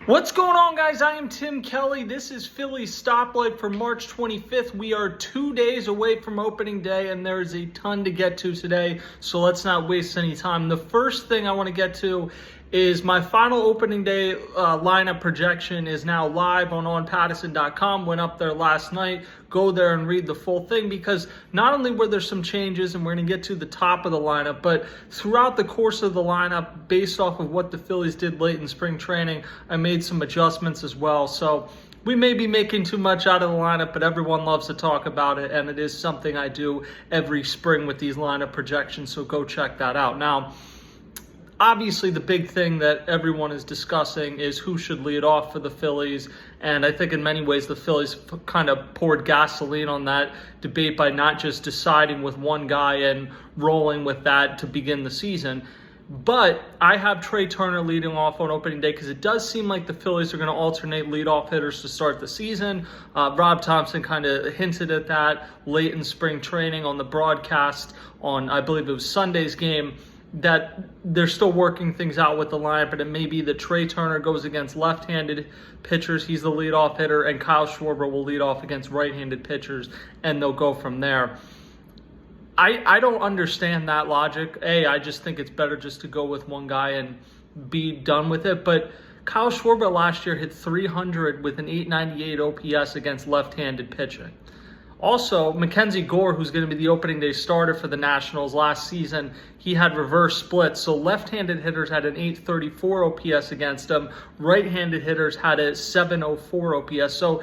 What's going on, guys? I am Tim Kelly. This is Phillies Stoplight for March 25th. We are 2 days away from opening day, and there is a ton to get to today, so let's not waste any time. The first thing I want to get to is my final opening day lineup projection is now live on Pattison.com. Went up there last night. Go there and read the full thing, because not only were there some changes, and we're going to get to the top of the lineup, but throughout the course of the lineup, based off of what the Phillies did late in spring training, I made some adjustments as well. So we may be making too much out of the lineup, but everyone loves to talk about it, and it is something I do every spring with these lineup projections, so go check that out. Now, obviously, the big thing that everyone is discussing is who should lead off for the Phillies. And I think in many ways the Phillies kind of poured gasoline on that debate by not just deciding with one guy and rolling with that to begin the season. But I have Trey Turner leading off on opening day, because it does seem like the Phillies are going to alternate leadoff hitters to start the season. Rob Thompson kind of hinted at that late in spring training on the broadcast on, I believe it was Sunday's game, that they're still working things out with the lineup, but it may be that Trey Turner goes against left-handed pitchers. He's the leadoff hitter, and Kyle Schwarber will lead off against right-handed pitchers, and they'll go from there. I don't understand that logic. I just think it's better just to go with one guy and be done with it. But Kyle Schwarber last year hit 300 with an 898 OPS against left-handed pitching. Also, Mackenzie Gore, who's going to be the opening day starter for the Nationals last season, he had reverse splits. So left-handed hitters had an 834 OPS against him. Right-handed hitters had a 704 OPS. So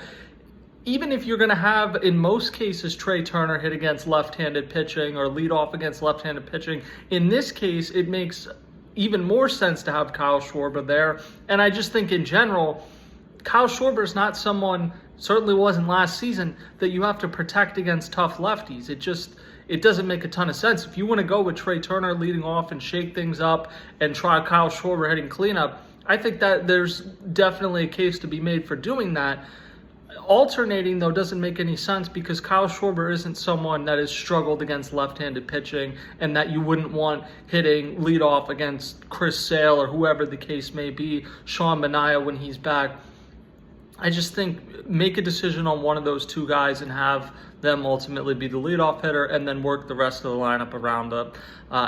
even if you're going to have, in most cases, Trey Turner hit against left-handed pitching or lead off against left-handed pitching, in this case, it makes even more sense to have Kyle Schwarber there. And I just think in general, Kyle Schwarber is not someone, certainly wasn't last season, that you have to protect against tough lefties. It doesn't make a ton of sense. If you want to go with Trey Turner leading off and shake things up and try Kyle Schwarber hitting cleanup, I think that there's definitely a case to be made for doing that. Alternating, though, doesn't make any sense, because Kyle Schwarber isn't someone that has struggled against left-handed pitching and that you wouldn't want hitting leadoff against Chris Sale or whoever the case may be, Sean Manaea when he's back. I just think make a decision on one of those two guys and have them ultimately be the leadoff hitter, and then work the rest of the lineup around it.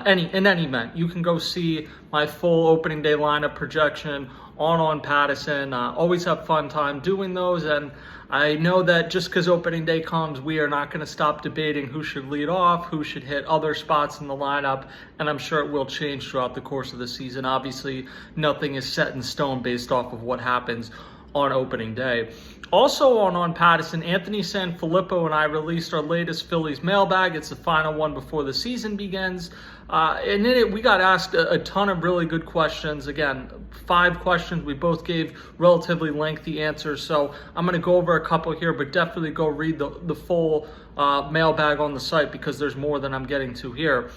In any event, you can go see my full opening day lineup projection on Pattison. Always have fun time doing those, and I know that just because opening day comes, we are not going to stop debating who should lead off, who should hit other spots in the lineup, and I'm sure it will change throughout the course of the season. Obviously, nothing is set in stone based off of what happens on opening day. Also on Pattison, Anthony Sanfilippo and I released our latest Phillies mailbag. It's the final one before the season begins. And in it, we got asked a ton of really good questions. Again, 5 questions. We both gave relatively lengthy answers. So I'm going to go over a couple here, but definitely go read the full mailbag on the site, because there's more than I'm getting to here.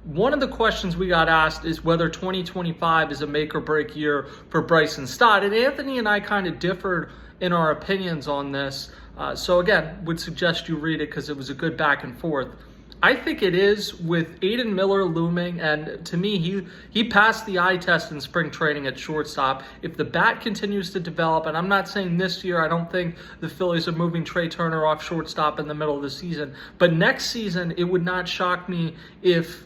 One of the questions we got asked is whether 2025 is a make or break year for Bryson Stott. And Anthony and I kind of differed in our opinions on this. So again, would suggest you read it, because it was a good back and forth. I think it is, with Aiden Miller looming, and to me, he passed the eye test in spring training at shortstop. If the bat continues to develop, and I'm not saying this year, I don't think the Phillies are moving Trey Turner off shortstop in the middle of the season, but next season, it would not shock me if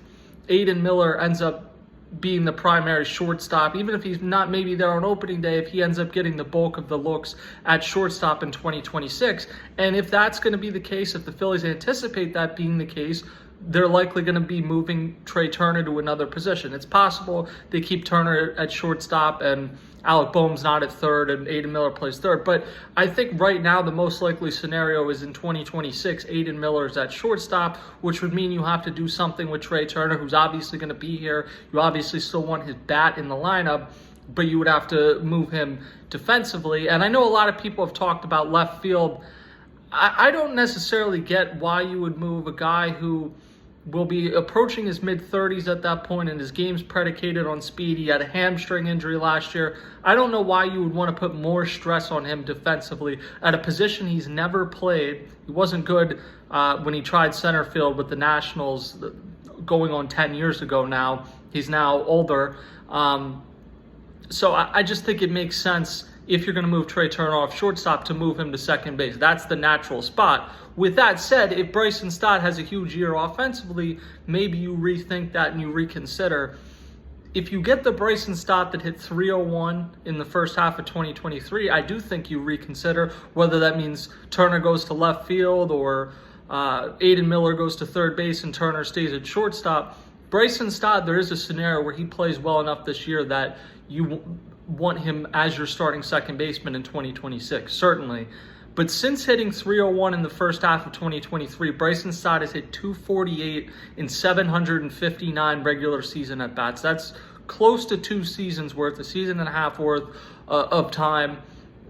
Aiden Miller ends up being the primary shortstop, even if he's not maybe there on opening day, if he ends up getting the bulk of the looks at shortstop in 2026. And if that's going to be the case, if the Phillies anticipate that being the case, they're likely going to be moving Trey Turner to another position. It's possible they keep Turner at shortstop and Alec Boehm's not at third and Aiden Miller plays third. But I think right now the most likely scenario is in 2026, Aiden Miller is at shortstop, which would mean you have to do something with Trey Turner, who's obviously going to be here. You obviously still want his bat in the lineup, but you would have to move him defensively. And I know a lot of people have talked about left field. I don't necessarily get why you would move a guy who will be approaching his mid-30s at that point, and his game's predicated on speed. He had a hamstring injury last year. I don't know why you would want to put more stress on him defensively at a position he's never played. He wasn't good when he tried center field with the Nationals going on 10 years ago now. He's now older. So I just think it makes sense if you're going to move Trey Turner off shortstop, to move him to second base. That's the natural spot. With that said, if Bryson Stott has a huge year offensively, maybe you rethink that and you reconsider. If you get the Bryson Stott that hit 301 in the first half of 2023, I do think you reconsider whether that means Turner goes to left field or Aiden Miller goes to third base and Turner stays at shortstop. Bryson Stott, there is a scenario where he plays well enough this year that you want him as your starting second baseman in 2026, certainly. But since hitting 301 in the first half of 2023, Bryson Stott has hit 248 in 759 regular season at-bats. That's close to 2 seasons worth, a season and a half worth of time.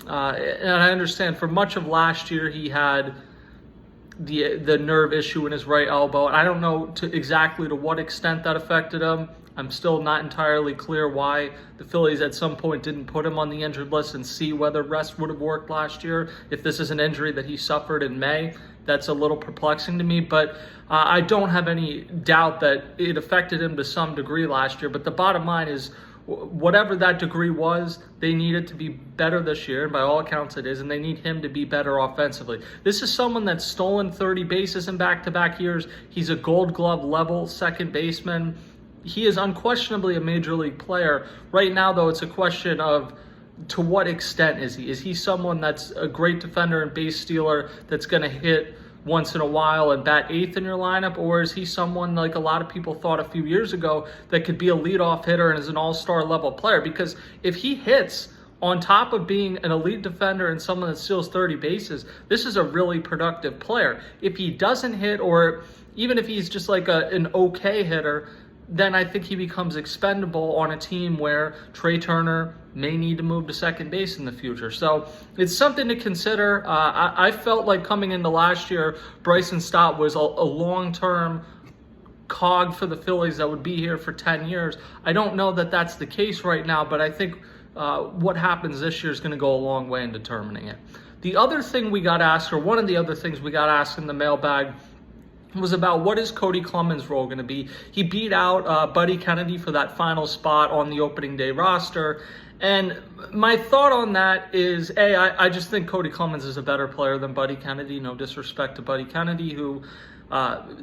And I understand for much of last year he had the nerve issue in his right elbow. And I don't know exactly to what extent that affected him. I'm still not entirely clear why the Phillies at some point didn't put him on the injured list and see whether rest would have worked last year. If this is an injury that he suffered in May, that's a little perplexing to me. But I don't have any doubt that it affected him to some degree last year. But the bottom line is, whatever that degree was, they need it to be better this year, and by all accounts it is, and they need him to be better offensively. This is someone that's stolen 30 bases in back-to-back years. He's a Gold Glove level second baseman. He is unquestionably a major league player. Right now, though, it's a question of to what extent is he? Is he someone that's a great defender and base stealer that's going to hit once in a while and bat eighth in your lineup? Or is he someone like a lot of people thought a few years ago that could be a leadoff hitter and is an all-star level player? Because if he hits on top of being an elite defender and someone that steals 30 bases, this is a really productive player. If he doesn't hit, or even if he's just like an okay hitter, then I think he becomes expendable on a team where Trey Turner may need to move to second base in the future. So it's something to consider. I felt like coming into last year, Bryson Stott was a long-term cog for the Phillies that would be here for 10 years. I don't know that that's the case right now, but I think what happens this year is going to go a long way in determining it. The other thing we got asked, or one of the other things we got asked in the mailbag, was about what is Kody Clemens' role going to be. He beat out Buddy Kennedy for that final spot on the opening day roster. And my thought on that is, I just think Kody Clemens is a better player than Buddy Kennedy. No disrespect to Buddy Kennedy, who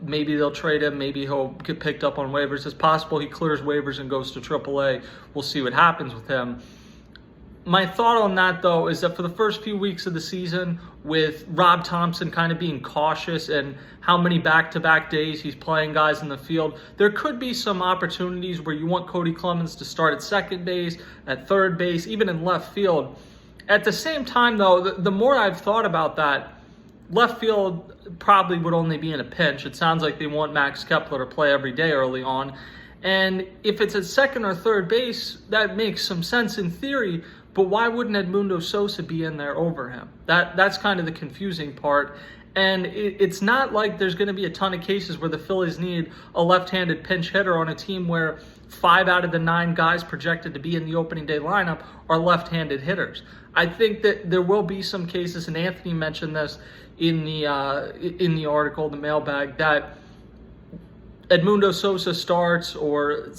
maybe they'll trade him. Maybe he'll get picked up on waivers. It's possible he clears waivers and goes to AAA. We'll see what happens with him. My thought on that, though, is that for the first few weeks of the season, with Rob Thompson kind of being cautious and how many back-to-back days he's playing guys in the field, there could be some opportunities where you want Kody Clemens to start at second base, at third base, even in left field. At the same time, though, the more I've thought about that, left field probably would only be in a pinch. It sounds like they want Max Kepler to play every day early on. And if it's at second or third base, that makes some sense in theory. But why wouldn't Edmundo Sosa be in there over him? That's kind of the confusing part. And it's not like there's going to be a ton of cases where the Phillies need a left-handed pinch hitter on a team where 5 out of the 9 guys projected to be in the opening day lineup are left-handed hitters. I think that there will be some cases, and Anthony mentioned this in the article, the mailbag, that Edmundo Sosa starts, or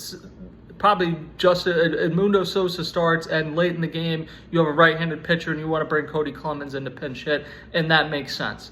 probably just Edmundo Sosa starts, and late in the game you have a right-handed pitcher and you want to bring Kody Clemens in to pinch hit, and that makes sense.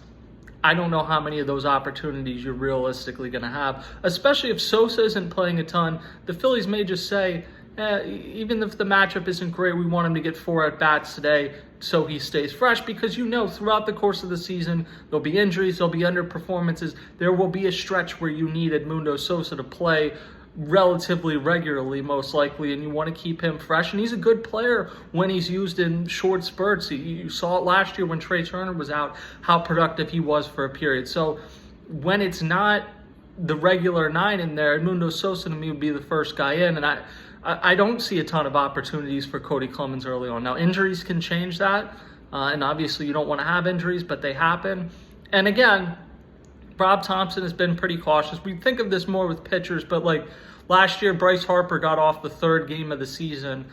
I don't know how many of those opportunities you're realistically going to have, especially if Sosa isn't playing a ton. The Phillies may just say, even if the matchup isn't great, we want him to get 4 at-bats today so he stays fresh, because throughout the course of the season there'll be injuries, there'll be underperformances. There will be a stretch where you need Edmundo Sosa to play relatively regularly, most likely, and you want to keep him fresh. And he's a good player when he's used in short spurts. You saw it last year when Trey Turner was out, how productive he was for a period. So when it's not the regular 9 in there, Edmundo Sosa to me would be the first guy in, and I don't see a ton of opportunities for Kody Clemens early on. Now, injuries can change that, and obviously you don't want to have injuries, but they happen. And again, Rob Thompson has been pretty cautious. We think of this more with pitchers, but like last year, Bryce Harper got off the 3rd game of the season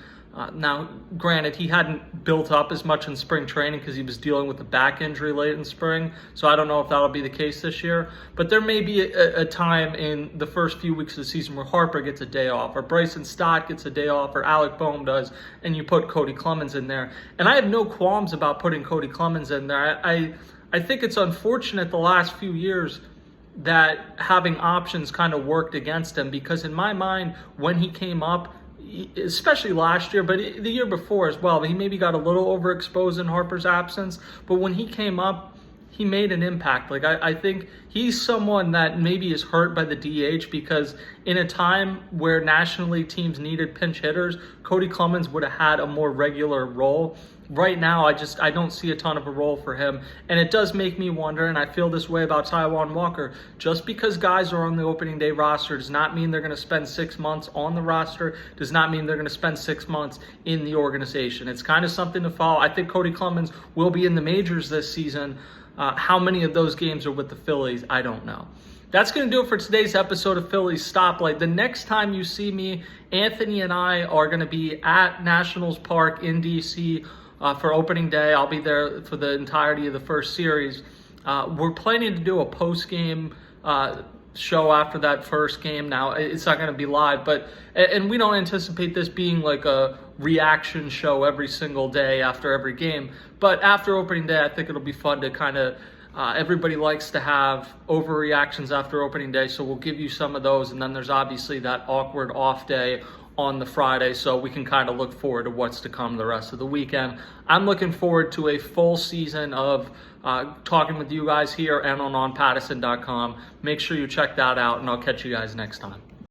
Now, granted, he hadn't built up as much in spring training because he was dealing with a back injury late in spring, so I don't know if that'll be the case this year. But there may be a time in the first few weeks of the season where Harper gets a day off, or Bryson Stott gets a day off, or Alec Boehm does, and you put Kody Clemens in there. And I have no qualms about putting Kody Clemens in there. I think it's unfortunate the last few years that having options kind of worked against him, because in my mind, when he came up, especially last year, but the year before as well, he maybe got a little overexposed in Harper's absence. But when he came up, he made an impact. Like, I think he's someone that maybe is hurt by the DH, because in a time where National League teams needed pinch hitters, Kody Clemens would have had a more regular role. Right now, I don't see a ton of a role for him. And it does make me wonder, and I feel this way about Taijuan Walker, just because guys are on the opening day roster does not mean they're going to spend 6 months on the roster, does not mean they're going to spend 6 months in the organization. It's kind of something to follow. I think Kody Clemens will be in the majors this season. How many of those games are with the Phillies? I don't know. That's going to do it for today's episode of Phillies Stoplight. The next time you see me, Anthony and I are going to be at Nationals Park in D.C. For opening day. I'll be there for the entirety of the first series. We're planning to do a post-game show after that first game. Now, it's not going to be live, and we don't anticipate this being like a reaction show every single day after every game. But after opening day, I think it'll be fun to kind of, everybody likes to have overreactions after opening day, so we'll give you some of those. And then there's obviously that awkward off day on the Friday, so we can kind of look forward to what's to come the rest of the weekend. I'm looking forward to a full season of talking with you guys here and on Pattison.com. Make sure you check that out, and I'll catch you guys next time.